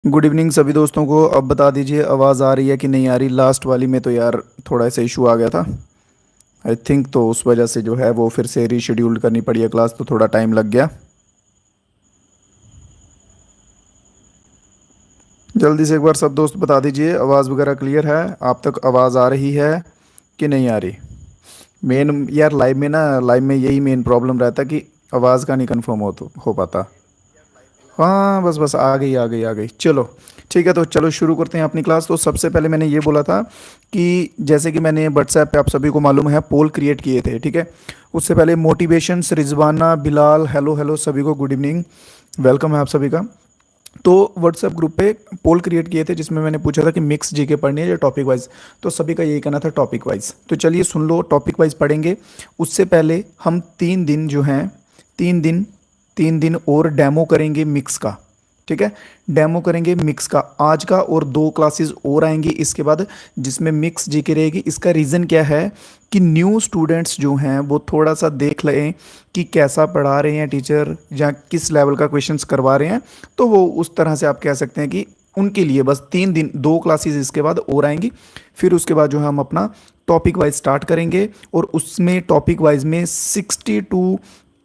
Good evening सभी दोस्तों को। अब बता दीजिए आवाज़ आ रही है कि नहीं आ रही। लास्ट वाली में तो यार थोड़ा सा इशू आ गया था। आई थिंक तो उस वजह से जो है वो फिर से रीशेड्यूल करनी पड़ी है क्लास, तो थोड़ा टाइम लग गया। जल्दी से एक बार सब दोस्त बता दीजिए आवाज़ वगैरह क्लियर है, आप तक आवाज़ आ रही है कि नहीं आ रही। मेन यार लाइव में यही मेन प्रॉब्लम रहता है कि आवाज़ का नहीं कंफर्म हो पाता। हाँ बस बस आ गई चलो। ठीक है, तो चलो शुरू करते हैं अपनी क्लास। तो सबसे पहले मैंने ये बोला था कि जैसे कि मैंने व्हाट्सएप पे, आप सभी को मालूम है, पोल क्रिएट किए थे, ठीक है। उससे पहले motivations, Rizwana, Bilal, hello hello सभी को गुड इवनिंग, वेलकम है आप सभी का। तो व्हाट्सएप ग्रुप पे पोल क्रिएट किए थे जिसमें मैंने पूछा था कि मिक्स जीके पढ़नी है या टॉपिक वाइज। तो सभी का यही कहना था टॉपिक वाइज। तो चलिए सुन लो, टॉपिक वाइज पढ़ेंगे। उससे पहले हम 3 दिन जो हैं, 3 दिन 3 दिन और डेमो करेंगे मिक्स का, ठीक है। डेमो करेंगे मिक्स का आज का, और 2 क्लासेस और आएंगी इसके बाद जिसमें मिक्स जीके रहेगी। इसका रीज़न क्या है कि न्यू स्टूडेंट्स जो हैं वो थोड़ा सा देख लें कि कैसा पढ़ा रहे हैं टीचर, या किस लेवल का क्वेश्चंस करवा रहे हैं। तो वो उस तरह से आप कह सकते हैं कि उनके लिए बस 3 दिन, 2 क्लासेस इसके बाद और आएंगी। फिर उसके बाद जो है हम अपना टॉपिक वाइज स्टार्ट करेंगे, और उसमें टॉपिक वाइज में 60 to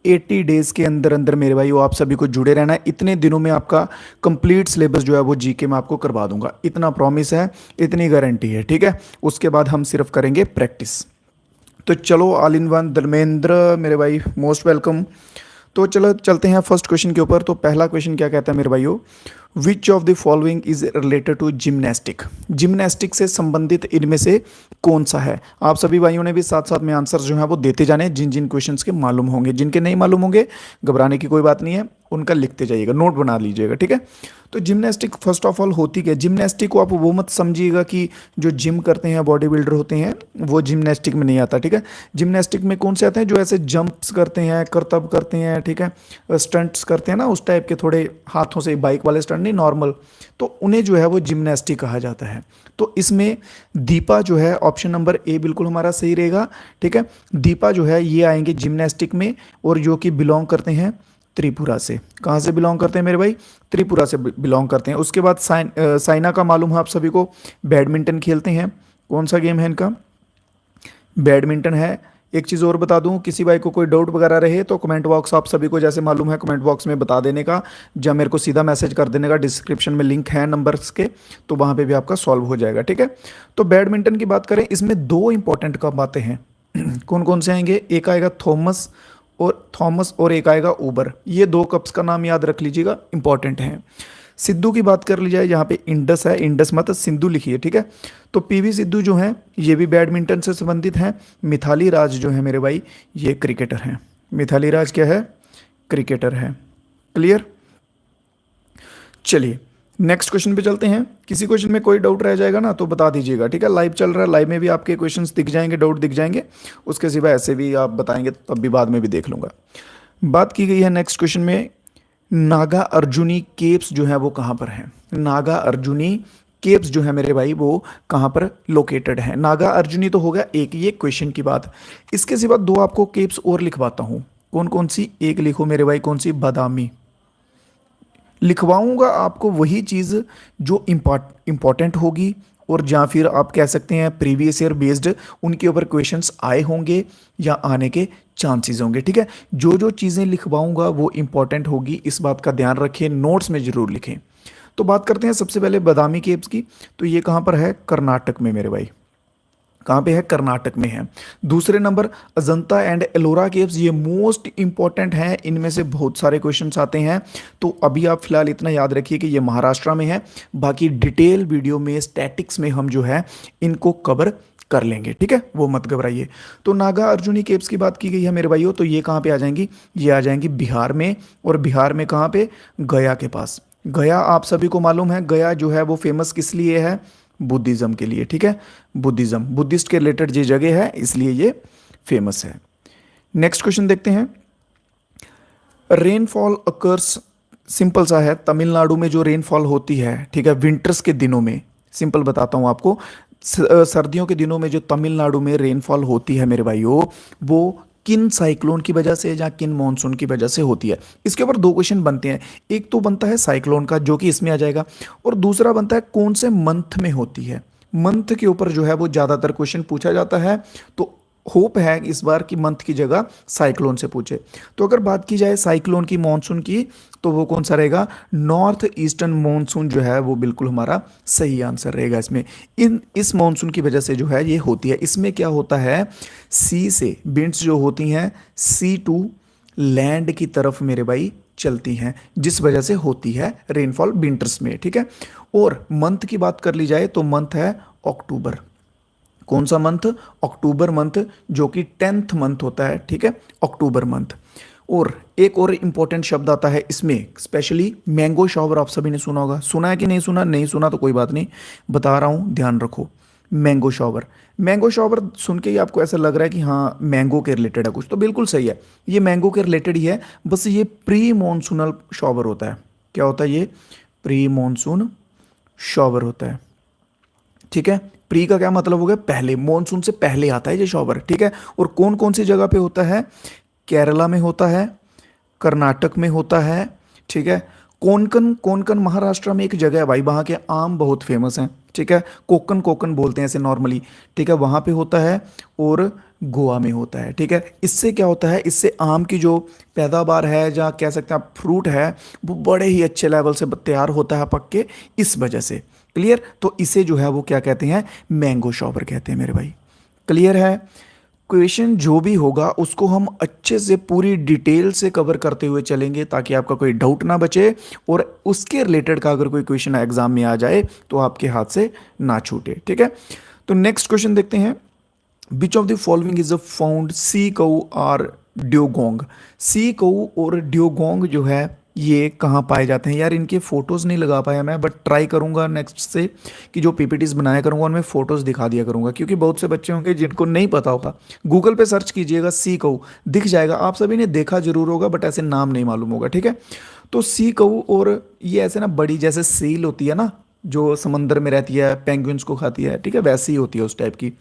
80 डेज के अंदर अंदर मेरे भाई वो आप सभी को जुड़े रहना है। इतने दिनों में आपका कंप्लीट सिलेबस जो है वो जीके में आपको करवा दूंगा, इतना प्रॉमिस है, इतनी गारंटी है, ठीक है। उसके बाद हम सिर्फ करेंगे प्रैक्टिस। तो चलो, ऑल इन वन धर्मेंद्र मेरे भाई, मोस्ट वेलकम। तो चलो चलते हैं फर्स्ट क्वेश्चन के ऊपर। तो पहला क्वेश्चन क्या कहता है मेरे भाइयों, which of the following is related to gymnastic. Gymnastic से संबंधित इनमें से कौन सा है। आप सभी भाइयों ने भी साथ साथ में आंसर जो है वो देते जाने, जिन जिन क्वेश्चंस के मालूम होंगे। जिनके नहीं मालूम होंगे घबराने की कोई बात नहीं है, उनका लिखते जाइएगा, नोट बना लीजिएगा, ठीक है। तो जिम्नास्टिक फर्स्ट ऑफ ऑल होती क्या है। जिम्नास्टिक को आप वो मत समझिएगा कि जो जिम करते हैं, बॉडी बिल्डर होते हैं, वो जिम्नास्टिक में नहीं आता, ठीक है। जिम्नास्टिक में कौन से आते हैं, जो ऐसे जंप्स करते हैं, करतब करते हैं, ठीक है, स्टंट्स करते हैं ना, उस टाइप के, थोड़े हाथों से, बाइक वाले स्टंट नहीं, नॉर्मल। तो उन्हें जो है वो जिम्नास्टिक कहा जाता है। तो इसमें दीपा जो है, ऑप्शन नंबर ए बिल्कुल हमारा सही रहेगा, ठीक है। दीपा जो है ये आएंगे जिम्नास्टिक में, और जो कि बिलोंग करते हैं त्रिपुरा से। कहाँ से बिलोंग करते हैं मेरे भाई, त्रिपुरा से बिलोंग करते हैं। उसके बाद साइना का मालूम है आप सभी को, बैडमिंटन खेलते हैं। कौन सा गेम है इनका, बैडमिंटन है। एक चीज़ और बता दूं, किसी भाई को कोई डाउट वगैरह रहे तो कमेंट बॉक्स आप सभी को जैसे मालूम है कमेंट बॉक्स में बता देने का, या मेरे को सीधा मैसेज कर देने का। डिस्क्रिप्शन में लिंक है नंबर्स के, तो वहाँ पे भी आपका सॉल्व हो जाएगा, ठीक है। तो बैडमिंटन की बात करें, इसमें 2 इंपॉर्टेंट का बातें हैं। कौन कौन से आएंगे, एक आएगा थॉमस और एक आएगा ऊबर। ये 2 कप्स का नाम याद रख लीजिएगा, इंपॉर्टेंट है। सिद्धू की बात कर ली जाए, यहाँ पे इंडस है, इंडस मत सिंधु लिखिए, ठीक है। तो पीवी सिद्धू जो हैं ये भी बैडमिंटन से संबंधित हैं। मिथाली राज जो है मेरे भाई ये क्रिकेटर हैं। मिथाली राज क्या है, क्रिकेटर है। क्लियर। चलिए नेक्स्ट क्वेश्चन पे चलते हैं। किसी क्वेश्चन में कोई डाउट रह जाएगा ना तो बता दीजिएगा, ठीक है। लाइव चल रहा है, लाइव में भी आपके क्वेश्चंस दिख जाएंगे, डाउट दिख जाएंगे। उसके सिवा ऐसे भी आप बताएंगे तो तब भी बाद में भी देख लूंगा। बात की गई है नेक्स्ट क्वेश्चन में, नागा अर्जुनी केव्स जो है वो कहाँ पर है। नागा अर्जुनी केव्स जो है मेरे भाई वो कहाँ पर लोकेटेड है। नागा अर्जुनी तो हो गया एक, ये क्वेश्चन की बात। इसके सिवा 2 आपको केव्स और लिखवाता हूँ। कौन कौन सी, एक लिखो मेरे भाई, कौन सी, बादामी। लिखवाऊंगा आपको वही चीज़ जो इम्पॉर्टेंट होगी, और या फिर आप कह सकते हैं प्रीवियस ईयर बेस्ड उनके ऊपर क्वेश्चंस आए होंगे या आने के चांसेस होंगे, ठीक है। जो जो चीज़ें लिखवाऊंगा वो इंपॉर्टेंट होगी, इस बात का ध्यान रखें, नोट्स में ज़रूर लिखें। तो बात करते हैं सबसे पहले बादामी केव्स की। तो ये कहाँ पर है, कर्नाटक में मेरे भाई। कहाँ पे है, कर्नाटक में है। दूसरे number Ajanta and Ellora caves, ये मोस्ट इंपॉर्टेंट हैं, इनमें से बहुत सारे क्वेश्चंस आते हैं। तो अभी आप फिलहाल इतना याद रखिए कि ये महाराष्ट्र में है। बाकी डिटेल वीडियो में, स्टैटिक्स में हम जो है इनको कवर कर लेंगे, ठीक है, वो मत घबराइए। तो नागा अर्जुनी केव्स की बात की गई है मेरे भाइयों, तो ये कहाँ पे आ जाएंगी, ये आ जाएंगी बिहार में। और बिहार में कहाँ पे, गया के पास। गया आप सभी को मालूम है, गया जो है वो फेमस किस लिए है, बुद्धिज़्म के लिए, ठीक है। बुद्धिज़्म, बुद्धिस्ट के रिलेटेड ये जगह है, इसलिए ये फेमस है। नेक्स्ट क्वेश्चन देखते हैं। रेनफॉल अकर्स, सिंपल सा है, तमिलनाडु में जो रेनफॉल होती है, ठीक है, विंटर्स के दिनों में। सिंपल बताता हूँ आपको, सर्दियों के दिनों में जो तमिलनाडु में रेनफॉल होती है मेरे भाइयों, वो किन साइक्लोन की वजह से या किन मॉनसून की वजह से होती है। इसके ऊपर दो क्वेश्चन बनते हैं, एक तो बनता है साइक्लोन का जो कि इसमें आ जाएगा, और दूसरा बनता है कौन से मंथ में होती है। मंथ के ऊपर जो है वो ज़्यादातर क्वेश्चन पूछा जाता है, तो होप है इस बार की मंथ की जगह साइक्लोन से पूछे। तो अगर बात की जाए साइक्लोन की मॉनसून की, तो वो कौन सा रहेगा, नॉर्थ ईस्टर्न मॉनसून जो है वो बिल्कुल हमारा सही आंसर रहेगा इसमें। इस मॉनसून की वजह से जो है ये होती है। इसमें क्या होता है, सी से विंड्स जो होती हैं सी टू लैंड की तरफ मेरे भाई चलती हैं, जिस वजह से होती है रेनफॉल विंटर्स में, ठीक है। और मंथ की बात कर ली जाए तो मंथ है अक्टूबर। कौन सा मंथ, अक्टूबर मंथ, जो कि 10th मंथ होता है, ठीक है, अक्टूबर मंथ। और एक और इंपॉर्टेंट शब्द आता है इसमें स्पेशली, मैंगो शॉवर। आप सभी ने सुना होगा, सुना है कि नहीं सुना, नहीं सुना तो कोई बात नहीं, बता रहा हूं, ध्यान रखो। मैंगो शॉवर, मैंगो शॉवर सुन के ही आपको ऐसा लग रहा है कि हाँ मैंगो के रिलेटेड है कुछ, तो बिल्कुल सही है, ये मैंगो के रिलेटेड ही है, बस ये प्री मॉनसूनल शॉवर होता है। क्या होता है ये, प्री मॉनसून शॉवर होता है, ठीक है। प्री का क्या मतलब हो गया, पहले, मॉनसून से पहले आता है ये शॉवर, ठीक है। और कौन कौन सी जगह पे होता है, केरला में होता है, कर्नाटक में होता है, ठीक है। कोंकण, कोंकण महाराष्ट्र में एक जगह है भाई, वहाँ के आम बहुत फेमस हैं, ठीक है। कोकन, कोकन बोलते हैं ऐसे नॉर्मली, ठीक है, वहाँ पे होता है। और गोवा में होता है, ठीक है। इससे क्या होता है, इससे आम की जो पैदावार है, या कह सकते हैं आप फ्रूट है, वो बड़े ही अच्छे लेवल से तैयार होता है पक के, इस वजह से। क्लियर, तो इसे जो है वो क्या कहते हैं, मैंगो शॉवर कहते हैं मेरे भाई। क्लियर है। क्वेश्चन जो भी होगा उसको हम अच्छे से पूरी डिटेल से कवर करते हुए चलेंगे, ताकि आपका कोई डाउट ना बचे, और उसके रिलेटेड का अगर कोई क्वेश्चन एग्जाम में आ जाए तो आपके हाथ से ना छूटे, ठीक है। तो नेक्स्ट क्वेश्चन देखते हैं, which of the following is found sea cow और ड्यूगोंग। सी कऊ और ड्यूगोंग जो है ये कहाँ पाए जाते हैं। यार इनके फोटोज़ नहीं लगा पाया मैं, बट ट्राई करूँगा नेक्स्ट से कि जो पीपीटीज बनाया करूँगा उनमें फ़ोटोज़ दिखा दिया करूँगा, क्योंकि बहुत से बच्चे होंगे जिनको नहीं पता होगा। गूगल पे सर्च कीजिएगा सी कऊ, दिख जाएगा, आप सभी ने देखा जरूर होगा बट ऐसे नाम नहीं मालूम होगा, ठीक है। तो सी कऊ, और ये ऐसे ना बड़ी जैसे सील होती है ना, जो समंदर में रहती है, पेंगुइन्स को खाती है, ठीक है, वैसी ही होती है उस टाइप की।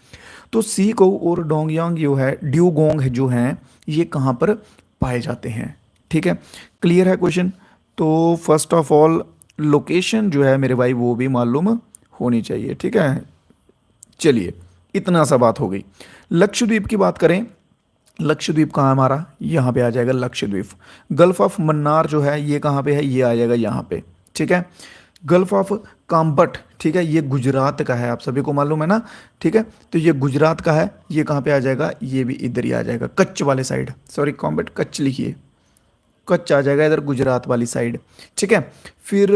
तो सी कऊ और डोंगयांग जो है, ड्यूगोंग जो हैं, ये कहाँ पर पाए जाते हैं, ठीक है। क्लियर है क्वेश्चन। तो फर्स्ट ऑफ ऑल लोकेशन जो है मेरे भाई वो भी मालूम होनी चाहिए, ठीक है। चलिए इतना सा बात हो गई। लक्षद्वीप की बात करें, लक्षद्वीप कहाँ है हमारा, यहाँ पे आ जाएगा लक्षद्वीप। गल्फ ऑफ मन्नार जो है ये कहाँ पे है, ये आ जाएगा यहाँ पे, ठीक है। गल्फ ऑफ काम्बट, ठीक है, ये गुजरात का है, आप सभी को मालूम है ना, ठीक है। तो ये गुजरात का है, ये कहाँ पे आ जाएगा, ये भी इधर ही आ जाएगा, कच्छ वाले साइड, सॉरी काम्बट कच्छ लिखिए, कच्छ आ जाएगा इधर गुजरात वाली साइड, ठीक है। फिर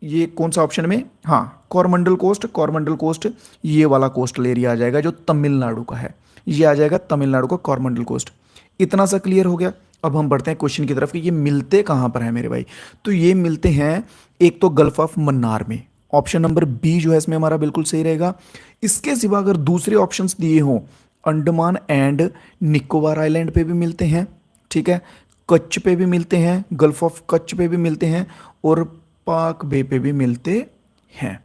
ये कौन सा ऑप्शन में, हाँ कोरमंडल कोस्ट, कोरमंडल कोस्ट ये वाला कोस्टल एरिया आ जाएगा जो तमिलनाडु का है, ये आ जाएगा तमिलनाडु का कोरमंडल कोस्ट। इतना सा क्लियर हो गया। अब हम बढ़ते हैं क्वेश्चन की तरफ कि ये मिलते कहाँ पर है मेरे भाई। तो ये मिलते हैं एक तो गल्फ ऑफ मन्नार में, ऑप्शन नंबर बी जो है इसमें हमारा बिल्कुल सही रहेगा। इसके सिवा अगर दूसरे ऑप्शंस दिए हों, अंडमान एंड निकोबार आइलैंड पे भी मिलते हैं, ठीक है, कच्छ पे भी मिलते हैं, गल्फ ऑफ कच्छ पे भी मिलते हैं, और पाक बे पे भी मिलते हैं।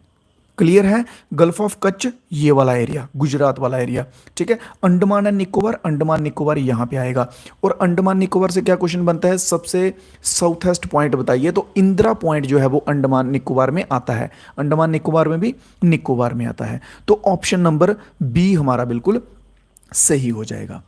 क्लियर है। गल्फ ऑफ कच्छ ये वाला एरिया, गुजरात वाला एरिया, ठीक है। अंडमान एंड निकोबार, अंडमान निकोबार यहाँ पे आएगा। और अंडमान निकोबार से क्या क्वेश्चन बनता है, सबसे साउथेस्ट पॉइंट बताइए, तो इंदिरा पॉइंट जो है वो अंडमान निकोबार में आता है, अंडमान निकोबार में भी निकोबार में आता है। तो ऑप्शन नंबर बी हमारा बिल्कुल सही हो जाएगा।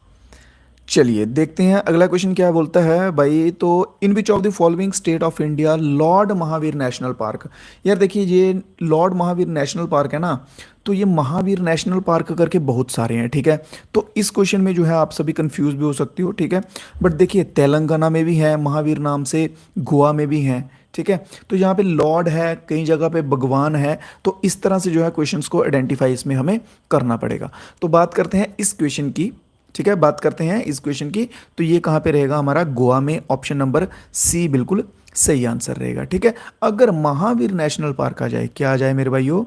चलिए देखते हैं अगला क्वेश्चन क्या बोलता है भाई। तो in which of the following state of India lord Mahavir national park. यार देखिए ये लॉर्ड महावीर नेशनल पार्क है ना, तो ये महावीर नेशनल पार्क करके बहुत सारे हैं, ठीक है। तो इस क्वेश्चन में जो है आप सभी कंफ्यूज भी हो सकती हो, ठीक है। बट देखिए तेलंगाना में भी है महावीर नाम से, गोवा में भी हैं, ठीक है। तो यहाँ पे लॉर्ड है, कई जगह पे भगवान है, तो इस तरह से जो है क्वेश्चंस को आइडेंटिफाई इसमें हमें करना पड़ेगा। तो बात करते हैं इस क्वेश्चन की, ठीक है, बात करते हैं इस क्वेश्चन की। तो ये कहाँ पे रहेगा हमारा, गोवा में, ऑप्शन नंबर सी बिल्कुल सही आंसर रहेगा, ठीक है। अगर महावीर नेशनल पार्क आ जाए, क्या आ जाए मेरे भाइयों,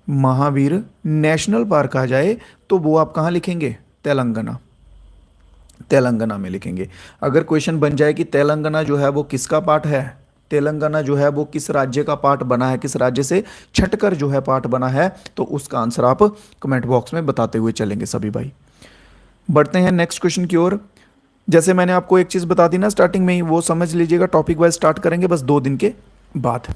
महावीर नेशनल पार्क आ जाए, तो वो आप कहाँ लिखेंगे, तेलंगाना, तेलंगाना में लिखेंगे। अगर क्वेश्चन बन जाए कि तेलंगाना जो है वो किसका पार्ट है, तेलंगाना जो है वो किस राज्य का पार्ट बना है, किस राज्य से छटकर जो है पार्ट बना है, तो उसका आंसर आप कमेंट बॉक्स में बताते हुए चलेंगे सभी भाई। बढ़ते हैं नेक्स्ट क्वेश्चन की ओर। जैसे मैंने आपको एक चीज़ बता दी ना स्टार्टिंग में ही, वो समझ लीजिएगा, टॉपिक वाइज स्टार्ट करेंगे बस 2 दिन के बाद।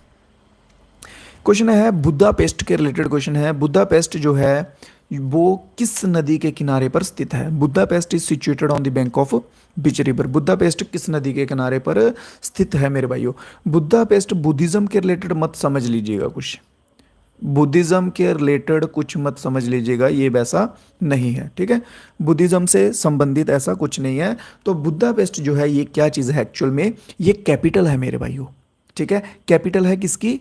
क्वेश्चन है बुद्धापेस्ट के रिलेटेड क्वेश्चन है। बुद्धापेस्ट जो है वो किस नदी के किनारे पर स्थित है? बुद्धापेस्ट is situated on the bank of which river? बुद्धापेस्ट किस नदी के किनारे पर स्थित है मेरे भाइयों? बुद्धापेस्ट बुद्धिज्म के रिलेटेड मत समझ लीजिएगा कुछ, बुद्धिज्म के रिलेटेड कुछ मत समझ लीजिएगा, ये वैसा नहीं है, ठीक है। बुद्धिज्म से संबंधित ऐसा कुछ नहीं है। तो बुद्धापेस्ट जो है ये क्या चीज़ है एक्चुअल में? ये कैपिटल है मेरे भाइयों, ठीक है। कैपिटल है किसकी?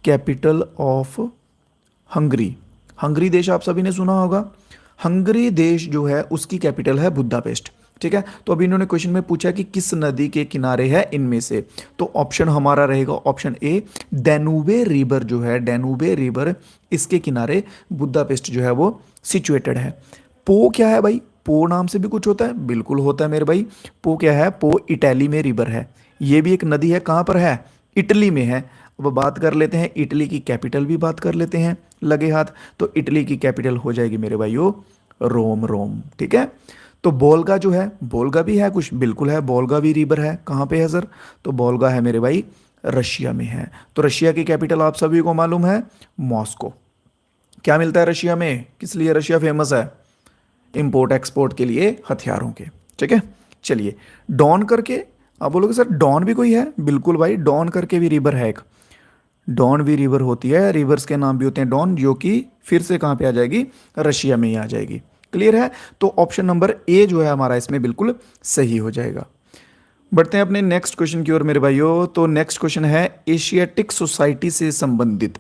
Capital of Hungary. हंगरी देश आप सभी ने सुना होगा। हंगरी देश जो है उसकी कैपिटल है बुद्धापेस्ट, ठीक है। तो अभी इन्होंने क्वेश्चन में पूछा कि किस नदी के किनारे है इनमें से, तो ऑप्शन हमारा रहेगा ऑप्शन ए, डैनूबे रिवर जो है, डैनूबे रिवर, इसके किनारे बुद्धापेस्ट जो है वो सिचुएटेड है। पो क्या है भाई? पो नाम से भी कुछ होता है? बिल्कुल होता है मेरे भाई। पो क्या है? पो इटली में रिवर है। ये भी एक नदी है, कहाँ पर है? इटली में है। अब बात कर लेते हैं इटली की कैपिटल, भी बात कर लेते हैं लगे हाथ। तो इटली की कैपिटल हो जाएगी मेरे भाइयों रोम, रोम, ठीक है। तो बोल्गा जो है, बोल्गा भी है कुछ, बिल्कुल है, बोल्गा भी रिवर है। कहाँ पे है सर? तो बोल्गा है मेरे भाई रशिया में है। तो रशिया की कैपिटल आप सभी को मालूम है मॉस्को। क्या मिलता है रशिया में? किस लिए रशिया फेमस है? इंपोर्ट एक्सपोर्ट के लिए, हथियारों के, ठीक है। चलिए, डॉन करके आप बोलोगे सर डॉन भी कोई है? बिल्कुल भाई, डॉन करके भी रिवर है एक, डॉन भी रिवर होती है, रिवर्स के नाम भी होते हैं डॉन, जो कि फिर से कहाँ पे आ जाएगी? रशिया में ही आ जाएगी। क्लियर है? तो ऑप्शन नंबर ए जो है हमारा इसमें बिल्कुल सही हो जाएगा। बढ़ते हैं अपने नेक्स्ट क्वेश्चन की ओर मेरे भाइयों। तो नेक्स्ट क्वेश्चन है एशियाटिक सोसाइटी से संबंधित।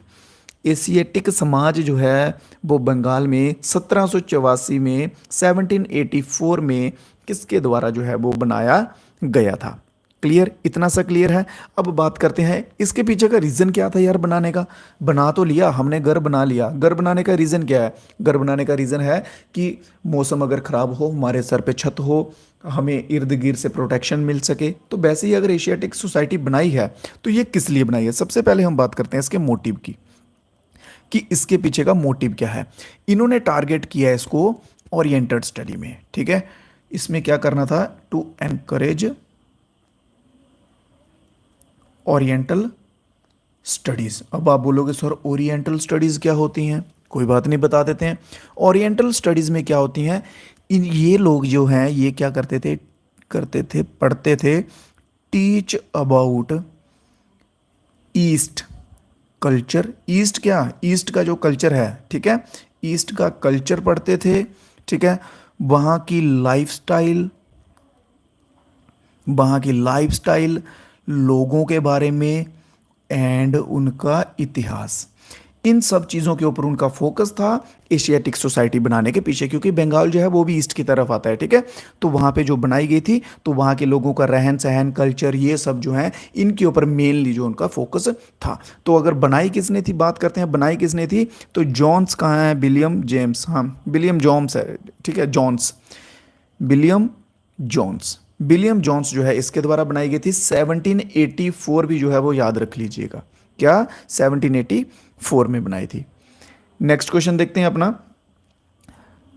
एशियाटिक समाज जो है वो बंगाल में 1784 में, 1784 में किसके द्वारा जो है वो बनाया गया था? क्लियर? इतना सा क्लियर है। अब बात करते हैं इसके पीछे का रीज़न क्या था यार बनाने का। बना तो लिया हमने, घर बना लिया, घर बनाने का रीज़न क्या है? घर बनाने का रीज़न है कि मौसम अगर ख़राब हो, हमारे सर पे छत हो, हमें इर्द गिर्द से प्रोटेक्शन मिल सके। तो वैसे ही अगर एशियाटिक सोसाइटी बनाई है तो ये किस लिए बनाई है? सबसे पहले हम बात करते हैं इसके मोटिव की, कि इसके पीछे का मोटिव क्या है। इन्होंने टारगेट किया है इसको ओरिएंटेड स्टडी में, ठीक है। इसमें क्या करना था? To encourage oriental studies. अब आप बोलोगे सर ओरिएंटल स्टडीज क्या होती हैं? कोई बात नहीं, बता देते हैं। ओरिएंटल स्टडीज में क्या होती हैं? इन ये लोग जो हैं ये क्या करते थे, पढ़ते थे teach about east culture. East क्या? ईस्ट का जो कल्चर है, ठीक है, ईस्ट का कल्चर पढ़ते थे, ठीक है। वहाँ की लाइफस्टाइल, वहाँ की लाइफस्टाइल, लोगों के बारे में एंड उनका इतिहास, इन सब चीज़ों के ऊपर उनका फोकस था एशियाटिक सोसाइटी बनाने के पीछे। क्योंकि बंगाल जो है वो भी ईस्ट की तरफ आता है, ठीक है। तो वहाँ पे जो बनाई गई थी तो वहाँ के लोगों का रहन सहन, कल्चर, ये सब जो है इनके ऊपर मेनली जो उनका फोकस था। तो अगर बनाई किसने थी, बात करते हैं बनाई किसने थी, तो जॉन्स कहाँ है? विलियम जेम्स, हाँ विलियम जॉन्स है, ठीक है, Jones, William Jones. William Jones जो है इसके द्वारा बनाई गई थी। 1784 भी जो है वो याद रख लीजिएगा, क्या 1784 में बनाई थी। नेक्स्ट क्वेश्चन देखते हैं अपना।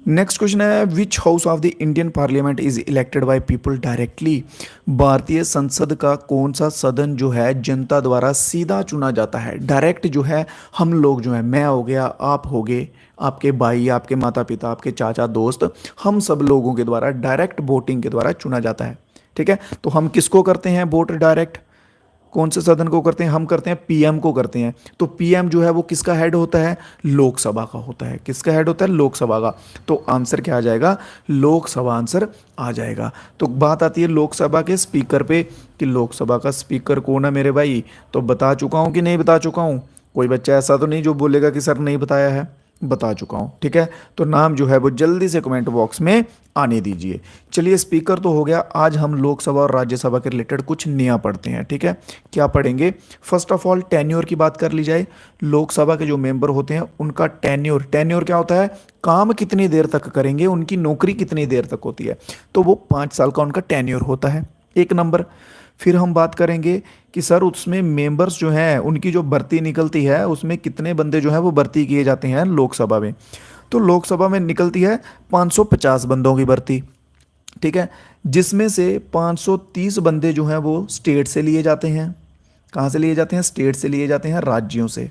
नेक्स्ट क्वेश्चन है विच house of the Indian parliament is elected by people directly. भारतीय संसद का कौन सा सदन जो है जनता द्वारा सीधा चुना जाता है? डायरेक्ट जो है हम लोग जो है, मैं हो गया, आप हो गए, आपके भाई, आपके माता पिता, आपके चाचा, दोस्त, हम सब लोगों के द्वारा डायरेक्ट वोटिंग के द्वारा चुना जाता है, ठीक है। तो हम किसको करते हैं वोट डायरेक्ट? कौन से सदन को करते हैं? हम करते हैं पीएम को करते हैं। तो पीएम जो है वो किसका हेड होता है? लोकसभा का होता है। किसका हेड होता है? लोकसभा का। तो आंसर क्या आ जाएगा? लोकसभा आंसर आ जाएगा। तो बात आती है लोकसभा के स्पीकर पे कि लोकसभा का स्पीकर कौन है मेरे भाई। तो बता चुका हूँ कि नहीं बता चुका हूँ? कोई बच्चा ऐसा तो नहीं जो बोलेगा कि सर नहीं बताया है, बता चुका हूँ, ठीक है। तो नाम जो है वो जल्दी से कमेंट बॉक्स में आने दीजिए। चलिए, स्पीकर तो हो गया। आज हम लोकसभा और राज्यसभा के रिलेटेड कुछ नया पढ़ते हैं, ठीक है। क्या पढ़ेंगे? फर्स्ट ऑफ ऑल टेन्योर की बात कर ली जाए। लोकसभा के जो मेंबर होते हैं उनका टेन्योर, टेन्योर क्या होता है? काम कितनी देर तक करेंगे, उनकी नौकरी कितनी देर तक होती है। तो वो 5 साल का उनका टेन्योर होता है, एक नंबर। फिर हम बात करेंगे कि सर उसमें मेंबर्स जो हैं उनकी जो भर्ती निकलती है उसमें कितने बंदे जो हैं वो भर्ती किए जाते हैं लोकसभा में। तो लोकसभा में निकलती है 550 बंदों की भर्ती, ठीक है, जिसमें से 530 बंदे जो हैं वो स्टेट से लिए जाते हैं। कहाँ से लिए जाते हैं? स्टेट से लिए जाते हैं, राज्यों से,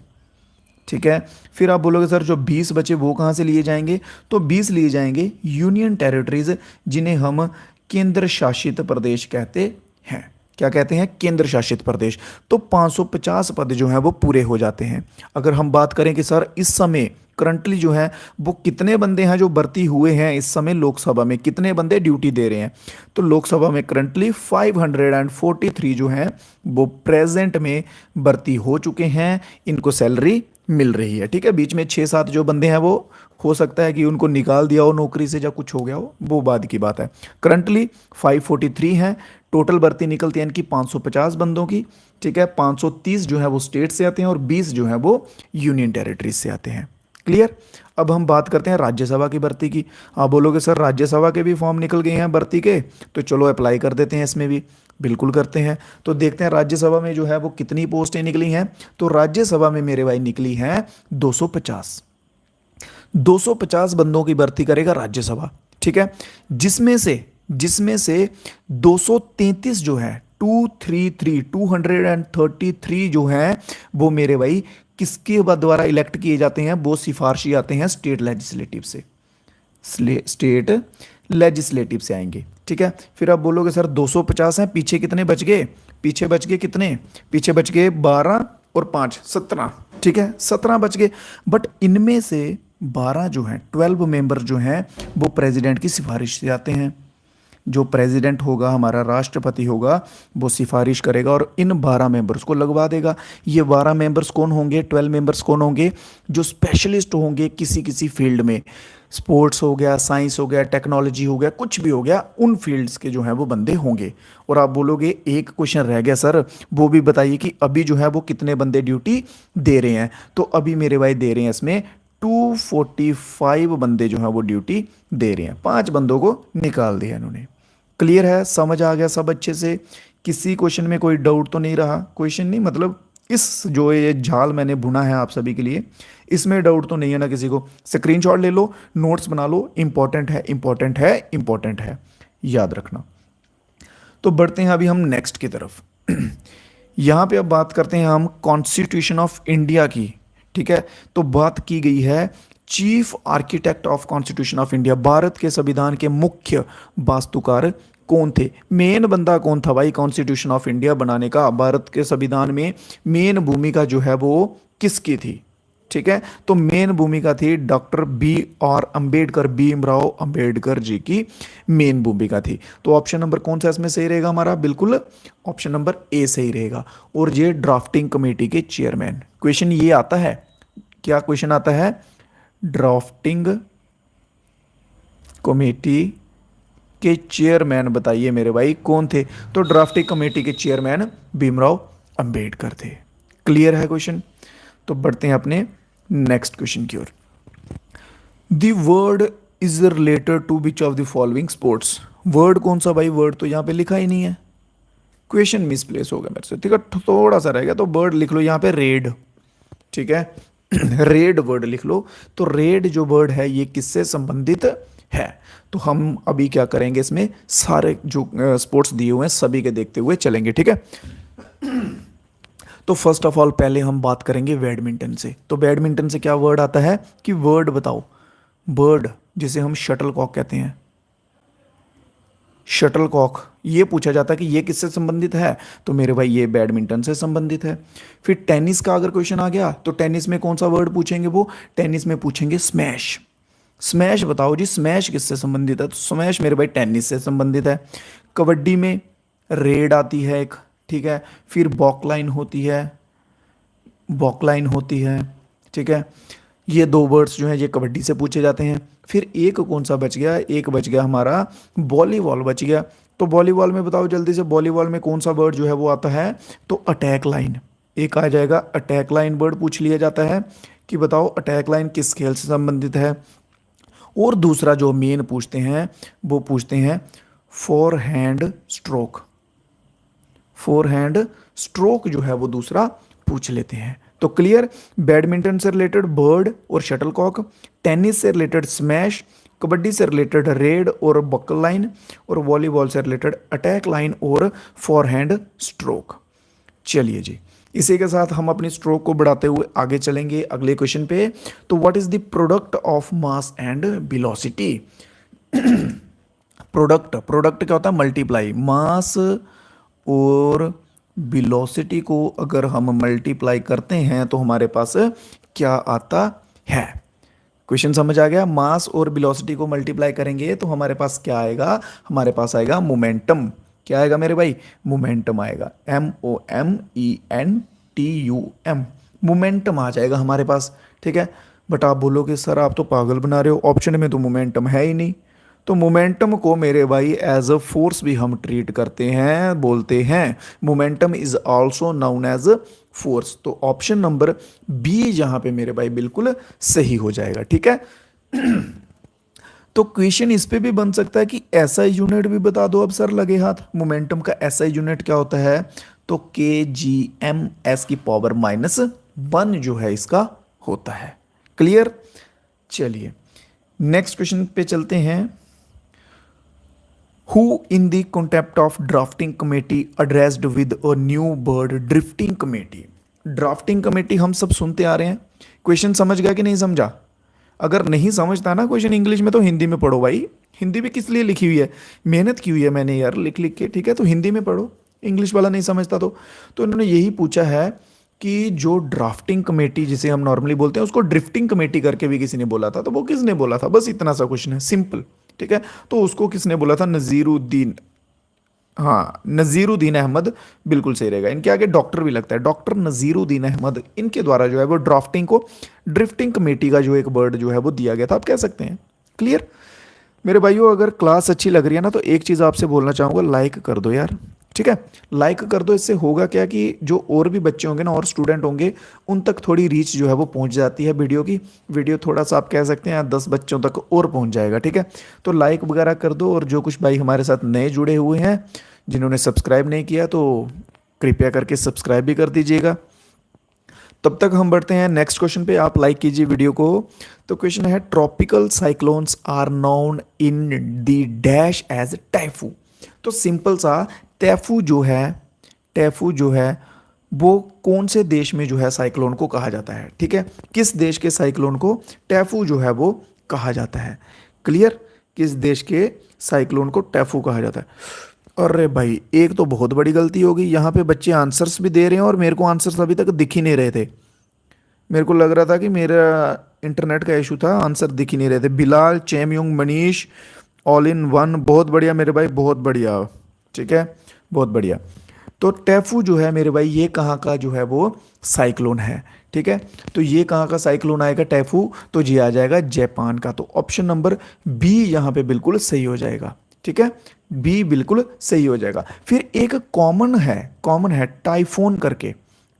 ठीक है। फिर आप बोलोगे सर जो 20 बचे वो कहाँ से लिए जाएंगे? तो 20 लिए जाएंगे यूनियन टेरिटरीज, जिन्हें हम केंद्र शासित प्रदेश कहते हैं। क्या कहते हैं? केंद्र शासित प्रदेश। तो 550 पद जो हैं वो पूरे हो जाते हैं। अगर हम बात करें कि सर इस समय करंटली जो है वो कितने बंदे हैं जो भर्ती हुए हैं इस समय लोकसभा में, कितने बंदे ड्यूटी दे रहे हैं, तो लोकसभा में करंटली 543 जो हैं वो प्रेजेंट में भर्ती हो चुके हैं, इनको सैलरी मिल रही है, ठीक है। बीच में 6-7 जो बंदे हैं वो हो सकता है कि उनको निकाल दिया हो नौकरी से या कुछ हो गया हो, वो बाद की बात है। करंटली 543 हैं, टोटल भर्ती निकलती है इनकी 550 बंदों की, ठीक है। 530 जो है वो स्टेट से आते हैं और 20 जो है वो यूनियन टेरिटरीज से आते हैं। क्लियर? अब हम बात करते हैं राज्यसभा की भर्ती की। आप बोलोगे सर राज्यसभा के भी फॉर्म निकल गए हैं भर्ती के, तो चलो अप्लाई कर देते हैं इसमें भी। बिल्कुल करते हैं। तो देखते हैं राज्यसभा में जो है वो कितनी पोस्टें निकली हैं। तो राज्यसभा में मेरे भाई निकली हैं 250। 250 बंदों की भर्ती करेगा राज्यसभा, ठीक है। जिसमें से 233 जो है 233 जो है वो मेरे भाई किसके द्वारा इलेक्ट किए जाते हैं? वो सिफारशी आते हैं स्टेट लेजिस्लेटिव से, स्टेट लेजिस्लेटिव से आएंगे, ठीक है। फिर आप बोलोगे सर 250 हैं, पीछे कितने बच गए? पीछे बच गए कितने? पीछे बच गए 12 और 5 17, ठीक है, 17 बच गए। बट इनमें से 12 जो हैं 12 मेंबर जो हैं वो प्रेसिडेंट की सिफारिश से आते हैं। जो प्रेसिडेंट होगा, हमारा राष्ट्रपति होगा, वो सिफारिश करेगा और इन 12 मेंबर्स को लगवा देगा। ये 12 मेंबर्स कौन होंगे? 12 मेंबर्स कौन होंगे? जो स्पेशलिस्ट होंगे किसी किसी फील्ड में, स्पोर्ट्स हो गया, साइंस हो गया, टेक्नोलॉजी हो गया, कुछ भी हो गया, उन फील्ड्स के जो हैं वो बंदे होंगे। और आप बोलोगे एक क्वेश्चन रह गया सर, वो भी बताइए कि अभी जो है वो कितने बंदे ड्यूटी दे रहे हैं? तो अभी मेरे भाई दे रहे हैं इसमें 245 बंदे जो हैं वो ड्यूटी दे रहे हैं। 5 बंदों को निकाल दिया इन्होंने। क्लियर है? समझ आ गया सब अच्छे से? किसी क्वेश्चन में कोई डाउट तो नहीं रहा? क्वेश्चन नहीं मतलब इस जो ये जाल मैंने बुना है आप सभी के लिए, इसमें डाउट तो नहीं है ना किसी को? स्क्रीनशॉट ले लो, नोट्स बना लो, इंपॉर्टेंट है, इंपॉर्टेंट है, इंपॉर्टेंट है, याद रखना। तो बढ़ते हैं अभी हम नेक्स्ट की तरफ। यहां पे अब बात करते हैं हम कॉन्स्टिट्यूशन ऑफ इंडिया की, ठीक है। तो बात की गई है chief architect of constitution of India, Bharat के संविधान के मुख्य वास्तुकार कौन थे? मेन बंदा कौन था भाई कॉन्स्टिट्यूशन ऑफ इंडिया बनाने का? भारत के संविधान में मेन भूमिका जो है वो किसकी थी? ठीक है, तो मेन भूमिका थी डॉक्टर B.R. अंबेडकर, भीमराव अंबेडकर जी की मेन भूमिका थी। तो ऑप्शन नंबर कौन सा इसमें सही रहेगा हमारा? बिल्कुल ऑप्शन नंबर ए सही रहेगा। और ये ड्राफ्टिंग कमेटी के चेयरमैन, क्वेश्चन ये आता है, क्या क्वेश्चन आता है? ड्राफ्टिंग कमेटी के चेयरमैन बताइए मेरे भाई कौन थे? तो ड्राफ्टिंग कमेटी के चेयरमैन भीमराव अंबेडकर थे। क्लियर है क्वेश्चन? तो बढ़ते हैं अपने नेक्स्ट क्वेश्चन की ओर। The word is related to which of the following sports? Word कौन सा भाई? वर्ड तो यहां पे लिखा ही नहीं है, क्वेश्चन मिसप्लेस हो गया मेरे से, ठीक है, थोड़ा सा रह गया। तो वर्ड लिख लो यहां पे रेड, ठीक है, रेड वर्ड लिख लो। तो रेड जो वर्ड है ये किससे संबंधित है? तो हम अभी क्या करेंगे, इसमें सारे जो स्पोर्ट्स दिए हुए हैं सभी के देखते हुए चलेंगे, ठीक है। तो फर्स्ट ऑफ ऑल पहले हम बात करेंगे बैडमिंटन से। तो बैडमिंटन से क्या वर्ड आता है कि वर्ड बताओ, वर्ड जिसे हम शटल कॉक कहते हैं, शटल कॉक, ये पूछा जाता है कि ये किससे संबंधित है? तो मेरे भाई ये बैडमिंटन से संबंधित है। फिर टेनिस का अगर क्वेश्चन आ गया तो टेनिस में कौन सा वर्ड पूछेंगे? वो टेनिस में पूछेंगे स्मैश। स्मैश बताओ जी, स्मैश किससे संबंधित है? तो स्मैश मेरे भाई टेनिस से संबंधित है। कबड्डी में रेड आती है एक, ठीक है, फिर बॉकलाइन होती है, बॉकलाइन होती है, ठीक है। ये दो वर्ड्स जो हैं ये कबड्डी से पूछे जाते हैं। फिर एक कौन सा बच गया? एक बच गया हमारा वॉलीबॉल बच गया। तो वॉलीबॉल में बताओ जल्दी से, वॉलीबॉल में कौन सा वर्ड जो है वो आता है? तो अटैक लाइन, एक आ जाएगा अटैक लाइन वर्ड पूछ लिया जाता है कि बताओ अटैक लाइन किस खेल से संबंधित है। और दूसरा जो मेन पूछते हैं वो पूछते हैं four hand stroke, four hand stroke जो है वो दूसरा पूछ लेते हैं। तो क्लियर। बैडमिंटन से रिलेटेड बर्ड और शटलकॉक, टेनिस से रिलेटेड स्मैश, कबड्डी से रिलेटेड रेड और बकल लाइन, और वॉलीबॉल से रिलेटेड अटैक लाइन और फॉरहैंड स्ट्रोक। चलिए जी, इसी के साथ हम अपनी स्ट्रोक को बढ़ाते हुए आगे चलेंगे अगले क्वेश्चन पे। तो what is the product of mass and velocity? Product, product क्या होता है? मल्टीप्लाई। मास और वेलोसिटी को अगर हम मल्टीप्लाई करते हैं तो हमारे पास क्या आता है? क्वेश्चन समझ आ गया? मास और वेलोसिटी को मल्टीप्लाई करेंगे तो हमारे पास क्या आएगा? हमारे पास आएगा मोमेंटम। क्या आएगा मेरे भाई? मोमेंटम आएगा। MOMENTUM, मोमेंटम आ जाएगा हमारे पास। ठीक है, बट आप बोलोगे सर आप तो पागल बना रहे हो, ऑप्शन में तो मोमेंटम है ही नहीं। तो मोमेंटम को मेरे भाई एज अ फोर्स भी हम ट्रीट करते हैं, बोलते हैं momentum is also known as force. तो ऑप्शन नंबर बी यहां पे मेरे भाई बिल्कुल सही हो जाएगा। ठीक है, तो क्वेश्चन इस पे भी बन सकता है कि एसआई यूनिट भी बता दो अब सर लगे हाथ। मोमेंटम का एसआई यूनिट क्या होता है? तो kgm(s⁻1) जो है इसका होता है। क्लियर। चलिए नेक्स्ट क्वेश्चन पे चलते हैं। Who in the contempt of drafting committee addressed with a new bird drifting committee? Drafting committee हम सब सुनते आ रहे हैं। क्वेश्चन समझ गया कि नहीं समझा? अगर नहीं समझता ना क्वेश्चन इंग्लिश में तो हिंदी में पढ़ो भाई। हिंदी भी किस लिए लिखी हुई है? मेहनत की हुई है मैंने यार लिख लिख के। ठीक है, तो हिंदी में पढ़ो, इंग्लिश वाला नहीं समझता तो इन्होंने यही पूछा है कि जो ड्राफ्टिंग कमेटी जिसे हम नॉर्मली बोलते हैं उसको ड्रिफ्टिंग कमेटी करके भी किसी ने बोला था, तो वो किसने बोला था? बस इतना सा क्वेश्चन है, सिंपल। ठीक है, तो उसको किसने बोला था? नजीरुद्दीन। हाँ, नजीरुद्दीन अहमद बिल्कुल सही रहेगा। इनके आगे डॉक्टर भी लगता है, डॉक्टर नजीरुद्दीन अहमद। इनके द्वारा जो है वो ड्राफ्टिंग को ड्रिफ्टिंग कमेटी का जो एक वर्ड जो है वो दिया गया था, आप कह सकते हैं। क्लियर मेरे भाइयों, अगर क्लास अच्छी लग रही है ना तो एक चीज़ आपसे बोलना चाहूँगा, लाइक कर दो यार। ठीक है, लाइक कर दो। इससे होगा क्या कि जो और भी बच्चे होंगे ना और स्टूडेंट होंगे उन तक थोड़ी रीच जो है वो पहुंच जाती है वीडियो की। वीडियो थोड़ा सा आप कह सकते हैं 10 बच्चों तक और पहुंच जाएगा। ठीक है, तो लाइक वगैरह कर दो। और जो कुछ भाई हमारे साथ नए जुड़े हुए हैं जिन्होंने सब्सक्राइब नहीं किया तो कृपया करके सब्सक्राइब भी कर दीजिएगा। तब तक हम बढ़ते हैं नेक्स्ट क्वेश्चन पे, आप लाइक कीजिए वीडियो को। तो क्वेश्चन है tropical cyclones are known in the dash as typhoon. तो सिंपल सा, टैफू जो है वो कौन से देश में जो है साइक्लोन को कहा जाता है? ठीक है, किस देश के साइक्लोन को टैफू जो है वो कहा जाता है? क्लियर, किस देश के साइक्लोन को टैफू कहा जाता है? अरे भाई एक तो बहुत बड़ी गलती हो गई, यहाँ पे बच्चे आंसर्स भी दे रहे हैं और मेरे को आंसर्स अभी तक दिख ही नहीं रहे थे। मेरे को लग रहा था कि मेरा इंटरनेट का इशू था, आंसर दिख ही नहीं रहे थे। Bilal, Chemyung, Manish, all in one, बहुत बढ़िया मेरे भाई, बहुत बढ़िया। ठीक है, बहुत बढ़िया। तो टैफू जो है मेरे भाई ये कहाँ का जो है वो साइक्लोन है? ठीक है, तो ये कहाँ का साइक्लोन आएगा टैफू? तो ये आ जाएगा जापान का। तो ऑप्शन नंबर बी यहाँ पे बिल्कुल सही हो जाएगा। ठीक है, बी बिल्कुल सही हो जाएगा। फिर एक कॉमन है टाइफोन करके,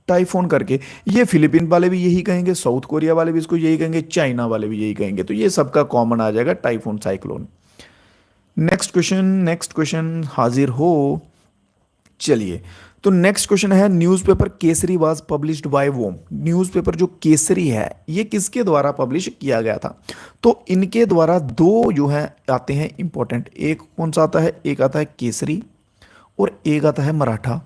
टाइफोन करके। ये फिलीपीन वाले भी यही कहेंगे, साउथ कोरिया वाले भी इसको यही कहेंगे, चाइना वाले भी यही कहेंगे। तो ये सबका कॉमन आ जाएगा टाइफोन साइक्लोन। नेक्स्ट क्वेश्चन हाजिर हो। चलिए, तो नेक्स्ट क्वेश्चन है newspaper Kesari was published by whom. Newspaper जो केसरी है ये किसके द्वारा पब्लिश किया गया था? तो इनके द्वारा दो जो है आते हैं इंपॉर्टेंट। एक कौन सा आता है? एक आता है केसरी और एक आता है मराठा।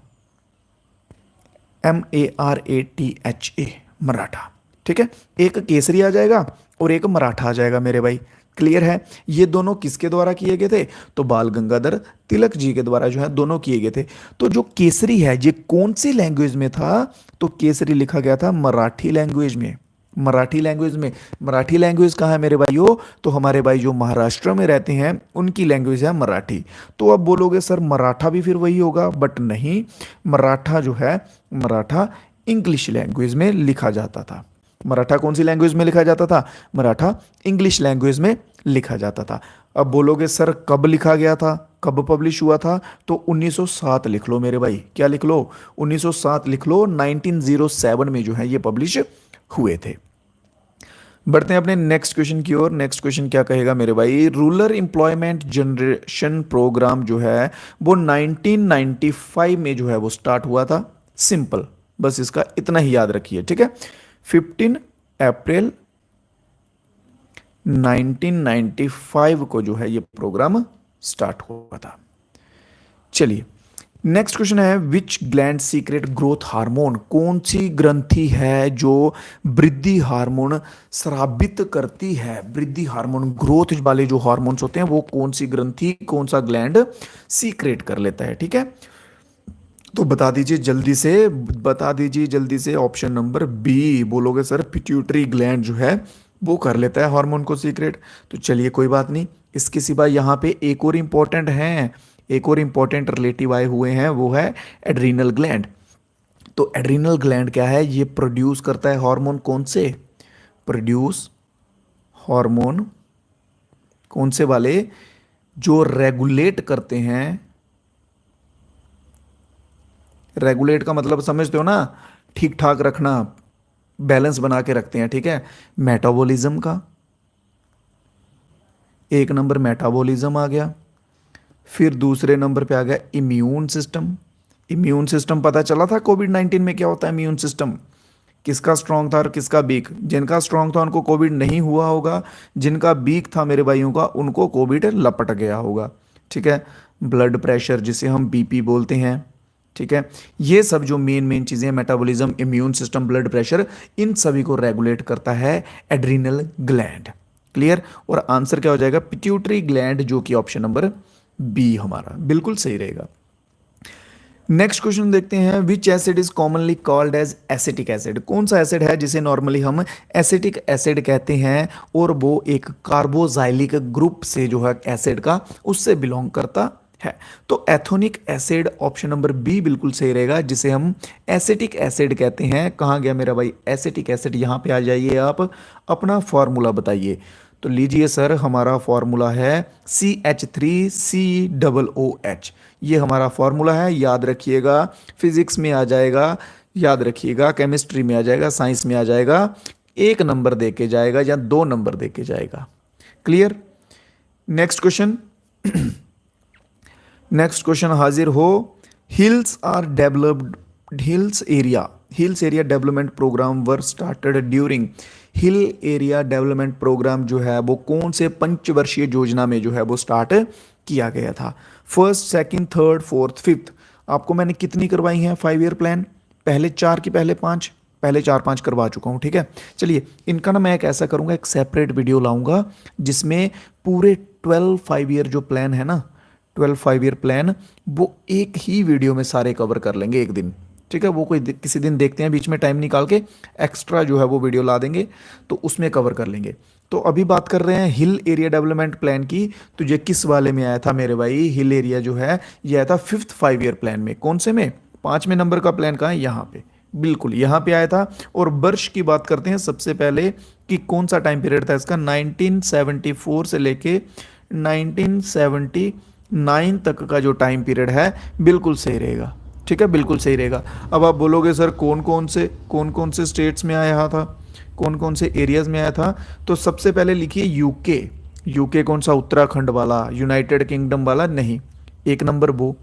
MARATHA, मराठा। ठीक है, एक केसरी आ जाएगा और एक मराठा आ जाएगा मेरे भाई। क्लियर है? ये दोनों किसके द्वारा किए गए थे? तो बाल गंगाधर तिलक जी के द्वारा जो है दोनों किए गए थे। तो जो केसरी है ये कौन सी लैंग्वेज में था? तो केसरी लिखा गया था मराठी लैंग्वेज में। मराठी लैंग्वेज में। मराठी लैंग्वेज कहाँ है मेरे भाइयों? तो हमारे भाई जो महाराष्ट्र में रहते हैं उनकी लैंग्वेज है मराठी। तो अब बोलोगे सर मराठा भी फिर वही होगा, बट नहीं। मराठा जो है, मराठा इंग्लिश लैंग्वेज में लिखा जाता था। मराठा कौन सी लैंग्वेज में लिखा जाता था? मराठा इंग्लिश लैंग्वेज में लिखा जाता था। अब बोलोगे सर कब लिखा गया था, कब पब्लिश हुआ था? तो 1907 लिख लो मेरे भाई। क्या लिख लो? 1907 लिख लो। 1907 में जो है ये पब्लिश हुए थे। बढ़ते हैं अपने नेक्स्ट क्वेश्चन की ओर। नेक्स्ट क्वेश्चन क्या कहेगा मेरे भाई? रूरल एम्प्लॉयमेंट जनरेशन प्रोग्राम जो है वो 1995 में जो है वो स्टार्ट हुआ था। सिंपल, बस इसका इतना ही याद रखिए, ठीक है। 15 अप्रैल 1995 को जो है ये प्रोग्राम स्टार्ट हुआ था। चलिए नेक्स्ट क्वेश्चन है, विच ग्लैंड सीक्रेट ग्रोथ हार्मोन, कौन सी ग्रंथि है जो वृद्धि हार्मोन स्रावित करती है। वृद्धि हार्मोन, ग्रोथ वाले जो हार्मोन्स होते हैं वो कौन सी ग्रंथि, कौन सा ग्लैंड सीक्रेट कर लेता है, ठीक है। तो बता दीजिए जल्दी से, बता दीजिए जल्दी से। ऑप्शन नंबर बी बोलोगे सर, पिट्यूटरी ग्लैंड जो है वो कर लेता है हार्मोन को सीक्रेट। तो चलिए कोई बात नहीं, इसके सिवा यहाँ पे एक और इंपॉर्टेंट है, एक और इंपॉर्टेंट रिलेटिव आए हुए हैं, वो है एड्रीनल ग्लैंड। तो एड्रीनल ग्लैंड क्या है, ये प्रोड्यूस करता है हार्मोन कौन से, प्रोड्यूस हार्मोन कौन से वाले, जो रेगुलेट करते हैं, रेगुलेट का मतलब समझते हो ना, ठीक ठाक रखना, बैलेंस बना के रखते हैं, ठीक है। मेटाबॉलिज्म का, एक नंबर मेटाबॉलिज्म आ गया, फिर दूसरे नंबर पे आ गया इम्यून सिस्टम। इम्यून सिस्टम पता चला था कोविड-19 में क्या होता है इम्यून सिस्टम, किसका स्ट्रांग था और किसका वीक। जिनका स्ट्रांग था उनको कोविड नहीं हुआ होगा, जिनका वीक था मेरे भाइयों का उनको कोविड लपट गया होगा, ठीक है। ब्लड प्रेशर जिसे हम बीपी बोलते हैं, ठीक है। ये सब जो मेन मेन चीज़ें, metabolism, immune system, blood pressure, इन सभी को रेगुलेट करता है एड्रीनल ग्लैंड। क्लियर। और आंसर क्या हो जाएगा, पिट्यूटरी ग्लैंड, जो कि ऑप्शन नंबर बी हमारा बिल्कुल सही रहेगा। नेक्स्ट क्वेश्चन देखते हैं, which acid is commonly called as acetic acid, कौन सा एसिड है जिसे नॉर्मली हम एसिटिक एसिड कहते हैं, और वो एक कार्बोजाइलिक ग्रुप से जो है एसिड का, उससे बिलोंग करता है। तो ethanoic acid option number B बिल्कुल सही रहेगा, जिसे हम एसिटिक एसिड कहते हैं। कहाँ गया मेरा भाई एसिटिक एसिड, यहाँ पे आ जाइए आप, अपना फॉर्मूला बताइए। तो लीजिए सर, हमारा फॉर्मूला है CH3COOH, ये हमारा फॉर्मूला है, याद रखिएगा। फिजिक्स में आ जाएगा, याद रखिएगा, केमिस्ट्री में आ जाएगा, साइंस में आ जाएगा, 1 नंबर दे के जाएगा या 2 नंबर दे के जाएगा। Clear. Next question, next question हाजिर हो, hills are developed, hills area development programme were started during, hill area development programme जो है वो कौन से पंचवर्षीय योजना में जो है वो स्टार्ट किया गया था। First, second, third, fourth, fifth, आपको मैंने कितनी करवाई हैं 5 ईयर प्लान, पहले 4 की पहले 5, पहले 4-5 करवा चुका हूँ, ठीक है। चलिए इनका ना मैं एक ऐसा करूँगा, एक सेपरेट वीडियो लाऊंगा जिसमें पूरे 12 5 ईयर जो प्लान है ना, 12 5 ईयर प्लान, वो एक ही वीडियो में सारे कवर कर लेंगे एक दिन, ठीक है। वो कोई किसी दिन देखते हैं, बीच में टाइम निकाल के एक्स्ट्रा जो है वो वीडियो ला देंगे, तो उसमें कवर कर लेंगे। तो अभी बात कर रहे हैं हिल एरिया डेवलपमेंट प्लान की। तो ये किस वाले में आया था मेरे भाई, हिल एरिया जो है ये आया था 5th 5 ईयर प्लान में। कौन से में, 5वें नंबर का प्लान कहाँ है, यहाँ पे, बिल्कुल यहाँ पे आया था। और वर्ष की बात करते हैं सबसे पहले कि कौन सा टाइम पीरियड था इसका, 1974 से लेके 1979 तक का जो टाइम पीरियड है बिल्कुल सही रहेगा, ठीक है, बिल्कुल सही रहेगा। अब आप बोलोगे सर कौन कौन से स्टेट्स में आया था, कौन कौन से एरियाज में आया था। तो सबसे पहले लिखिए यूके, यूके कौन सा, उत्तराखंड वाला, यूनाइटेड किंगडम वाला नहीं, 1 नंबर वो।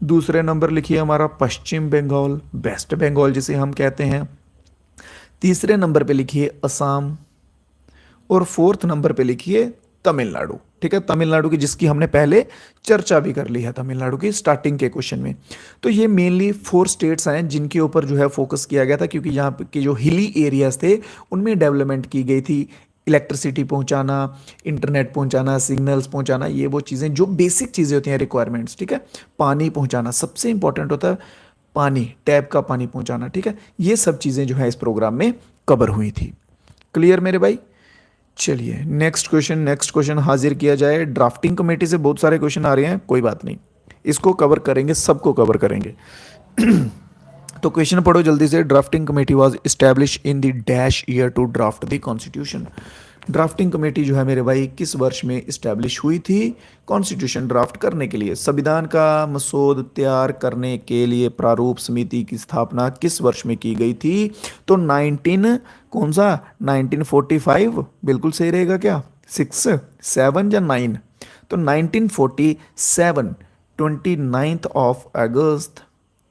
दूसरे नंबर लिखिए हमारा पश्चिम बंगाल, वेस्ट बंगाल जिसे हम कहते हैं। तीसरे नंबर पे लिखिए असम, और 4th नंबर पे लिखिए तमिलनाडु, ठीक है, तमिलनाडु की, जिसकी हमने पहले चर्चा भी कर ली है तमिलनाडु की स्टार्टिंग के क्वेश्चन में। तो ये मेनली 4 स्टेट्स हैं जिनके ऊपर जो है फोकस किया गया था, क्योंकि यहाँ के जो हिली एरियाज थे उनमें डेवलपमेंट की गई थी, इलेक्ट्रिसिटी पहुंचाना, इंटरनेट पहुंचाना, सिग्नल्स पहुंचाना, ये वो चीज़ें जो बेसिक चीज़ें होती हैं, रिक्वायरमेंट्स, ठीक है। पानी पहुंचाना सबसे इंपॉर्टेंट होता है, पानी, टैप का पानी पहुंचाना, ठीक है। ये सब चीज़ें जो है इस प्रोग्राम में कवर हुई थी। क्लियर मेरे भाई। चलिए नेक्स्ट क्वेश्चन हाजिर किया जाए। ड्राफ्टिंग कमेटी से बहुत सारे क्वेश्चन आ रहे हैं, कोई बात नहीं, इसको कवर करेंगे, सबको कवर करेंगे। तो क्वेश्चन पढ़ो जल्दी से। Drafting committee was establish in the dash year to draft the constitution. Drafting committee जो है मेरे भाई किस वर्ष में इस्टेब्लिश हुई थी कॉन्स्टिट्यूशन ड्राफ्ट करने के लिए, संविधान का मसौदा तैयार करने के लिए प्रारूप समिति की स्थापना किस वर्ष में की गई थी। तो 19 कौन सा, 1945 बिल्कुल सही रहेगा क्या, 6 7 या 9। तो 1947 29 ऑफ अगस्त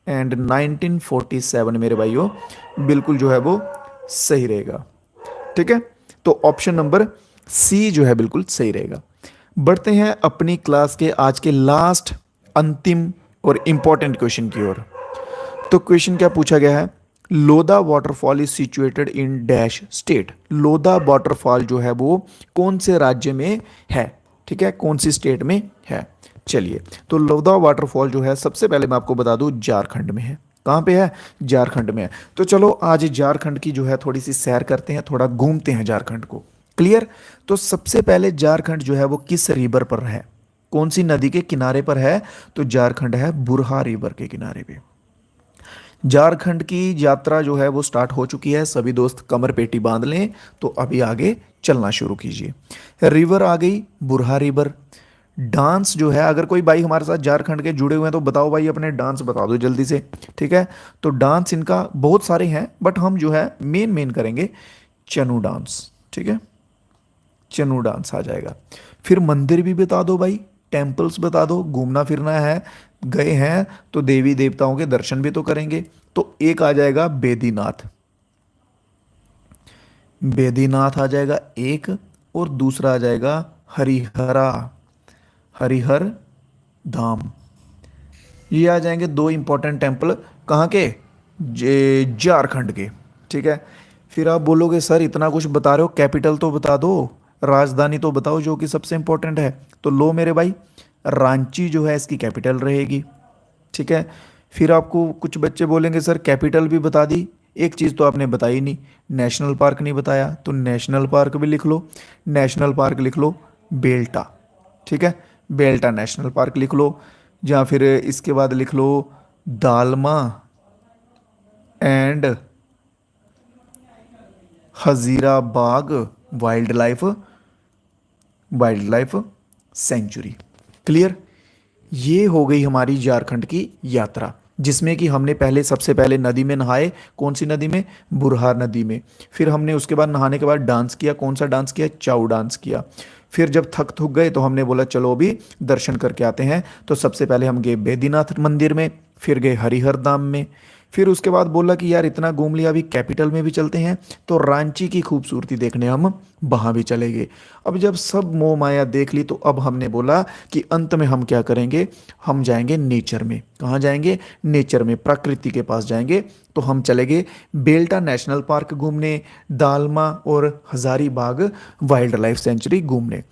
एंड 1947 मेरे भाइयों बिल्कुल जो है वो सही रहेगा। ठीक है, तो ऑप्शन नंबर सी जो है बिल्कुल सही रहेगा। बढ़ते हैं अपनी क्लास के आज के लास्ट अंतिम और इंपॉर्टेंट क्वेश्चन की ओर। तो क्वेश्चन क्या पूछा गया है, Lodha waterfall is situated in dash state. Lodha waterfall जो है वो कौन से राज्य में है, ठीक है, कौन सी स्टेट में है। चलिए, तो लोधा वाटरफॉल जो है सबसे पहले मैं आपको बता दूं झारखंड में है। कहाँ पे है, झारखंड में है। तो चलो आज झारखंड की जो है थोड़ी सी सैर करते हैं, थोड़ा घूमते हैं झारखंड को। क्लियर। तो सबसे पहले झारखंड जो है वो किस रिवर पर है, कौन सी नदी के किनारे पर है, तो झारखंड है बुरहा रिवर के किनारे पे। झारखंड की यात्रा जो है वो स्टार्ट हो चुकी है, सभी दोस्त कमर पेटी बांध लें, तो अभी आगे चलना शुरू कीजिए। रिवर आ गई बुरहा रिवर। डांस जो है, अगर कोई भाई हमारे साथ झारखंड के जुड़े हुए हैं तो बताओ भाई, अपने डांस बता दो जल्दी से। ठीक है, तो डांस इनका बहुत सारे हैं, बट हम जो है मेन करेंगे चनू डांस। ठीक है, चनू डांस आ जाएगा। फिर मंदिर भी बता दो भाई, टेम्पल्स बता दो, घूमना फिरना है, गए हैं तो देवी देवताओं के दर्शन भी तो करेंगे। तो एक आ जाएगा बेदीनाथ, बेदीनाथ आ जाएगा एक, और दूसरा आ जाएगा हरिहरा, हरिहर धाम। ये आ जाएंगे दो इंपॉर्टेंट टेम्पल, कहाँ के, झारखंड के। ठीक है, फिर आप बोलोगे सर इतना कुछ बता रहे हो, कैपिटल तो बता दो, राजधानी तो बताओ जो कि सबसे इंपॉर्टेंट है। तो लो मेरे भाई, रांची जो है इसकी कैपिटल रहेगी। ठीक है, फिर आपको कुछ बच्चे बोलेंगे सर कैपिटल भी बता दी, एक चीज़ तो आपने बताई नहीं, नेशनल पार्क नहीं बताया। तो नेशनल पार्क भी लिख लो, नेशनल पार्क लिख लो बेल्टा। ठीक है, बेल्टा नेशनल पार्क लिख लो, या फिर इसके बाद लिख लो Dalma and Hazaribagh wildlife sanctuary. Clear. ये हो गई हमारी झारखंड की यात्रा, जिसमें कि हमने पहले सबसे पहले नदी में नहाए, कौन सी नदी में, बुरहार नदी में। फिर हमने उसके बाद नहाने के बाद डांस किया, कौन सा डांस किया, चाऊ डांस किया। फिर जब थक गए तो हमने बोला चलो अभी दर्शन करके आते हैं। तो सबसे पहले हम गए बैद्यनाथ मंदिर में, फिर गए हरिहर धाम में। फिर उसके बाद बोला कि यार इतना घूम लिया, अभी कैपिटल में भी चलते हैं, तो रांची की खूबसूरती देखने हम वहाँ भी चले गए। अब जब सब मोह माया देख ली तो अब हमने बोला कि अंत में हम क्या करेंगे, हम जाएंगे नेचर में। कहाँ जाएंगे, नेचर में, प्रकृति के पास जाएंगे। तो हम चले गए बेल्टा नेशनल पार्क घूमने, दालमा और हजारीबाग वाइल्ड लाइफ सेंचुरी घूमने।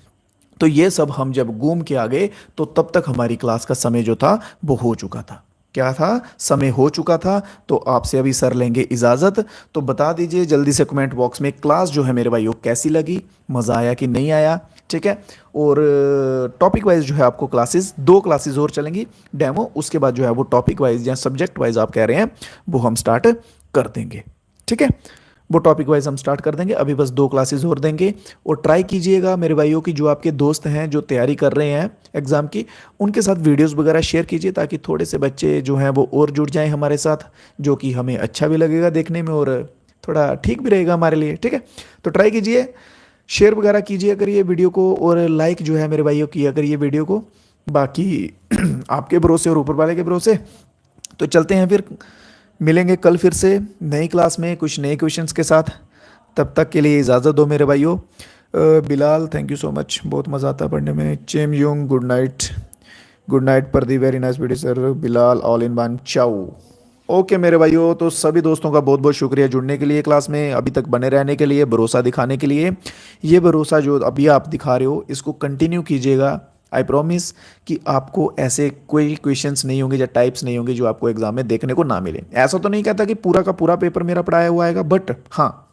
तो ये सब हम जब घूम के आ गए तो तब तक हमारी क्लास का समय जो था वो हो चुका था। क्या था, समय हो चुका था। तो आपसे अभी सर लेंगे इजाज़त। तो बता दीजिए जल्दी से कमेंट बॉक्स में क्लास जो है मेरे भाइयों कैसी लगी, मज़ा आया कि नहीं आया। ठीक है, और टॉपिक वाइज जो है आपको क्लासेस, 2 क्लासेस और चलेंगी डेमो, उसके बाद जो है वो टॉपिक वाइज या सब्जेक्ट वाइज आप कह रहे हैं वो हम स्टार्ट कर देंगे। ठीक है, वो टॉपिक वाइज हम स्टार्ट कर देंगे, अभी बस 2 क्लासेस और देंगे। और ट्राई कीजिएगा मेरे भाइयों की, जो आपके दोस्त हैं जो तैयारी कर रहे हैं एग्ज़ाम की, उनके साथ वीडियोस वगैरह शेयर कीजिए, ताकि थोड़े से बच्चे जो हैं वो और जुड़ जाएं हमारे साथ, जो कि हमें अच्छा भी लगेगा देखने में और थोड़ा ठीक भी रहेगा हमारे लिए। ठीक है, तो ट्राई कीजिए, शेयर वगैरह कीजिए करिए वीडियो को, और लाइक जो है मेरे भाइयों किया करिए वीडियो को। बाकी आपके भरोसे और ऊपर वाले के भरोसे। तो चलते हैं, फिर मिलेंगे कल फिर से नई क्लास में कुछ नए क्वेश्चंस के साथ। तब तक के लिए इजाज़त दो मेरे भाइयों। Bilal thank you so much, बहुत मज़ा आता पढ़ने में। चेम यूंग गुड नाइट पर दी very nice video sir. Bilal all in one चाऊ। ओके मेरे भाइयों, तो सभी दोस्तों का बहुत बहुत शुक्रिया जुड़ने के लिए क्लास में, अभी तक बने रहने के लिए, भरोसा दिखाने के लिए। ये भरोसा जो अभी आप दिखा रहे हो इसको कंटिन्यू कीजिएगा। आई प्रॉमिस कि आपको ऐसे कोई क्वेश्चंस नहीं होंगे या टाइप्स नहीं होंगे जो आपको एग्जाम में देखने को ना मिले। ऐसा तो नहीं कहता कि पूरा का पूरा पेपर मेरा पढ़ाया हुआ आएगा, बट हाँ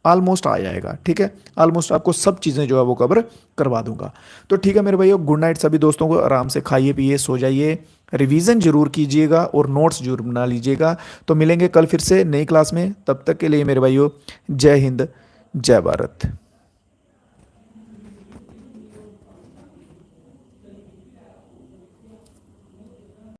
ऑलमोस्ट आ जाएगा। ठीक है, ऑलमोस्ट आपको सब चीज़ें जो है वो कवर करवा दूंगा। तो ठीक है मेरे भाइयों, गुड नाइट सभी दोस्तों को। आराम से खाइए पिए सो जाइए, रिवीजन जरूर कीजिएगा और नोट्स जरूर बना लीजिएगा। तो मिलेंगे कल फिर से नई क्लास में, तब तक के लिए मेरे भाइयों जय हिंद जय भारत।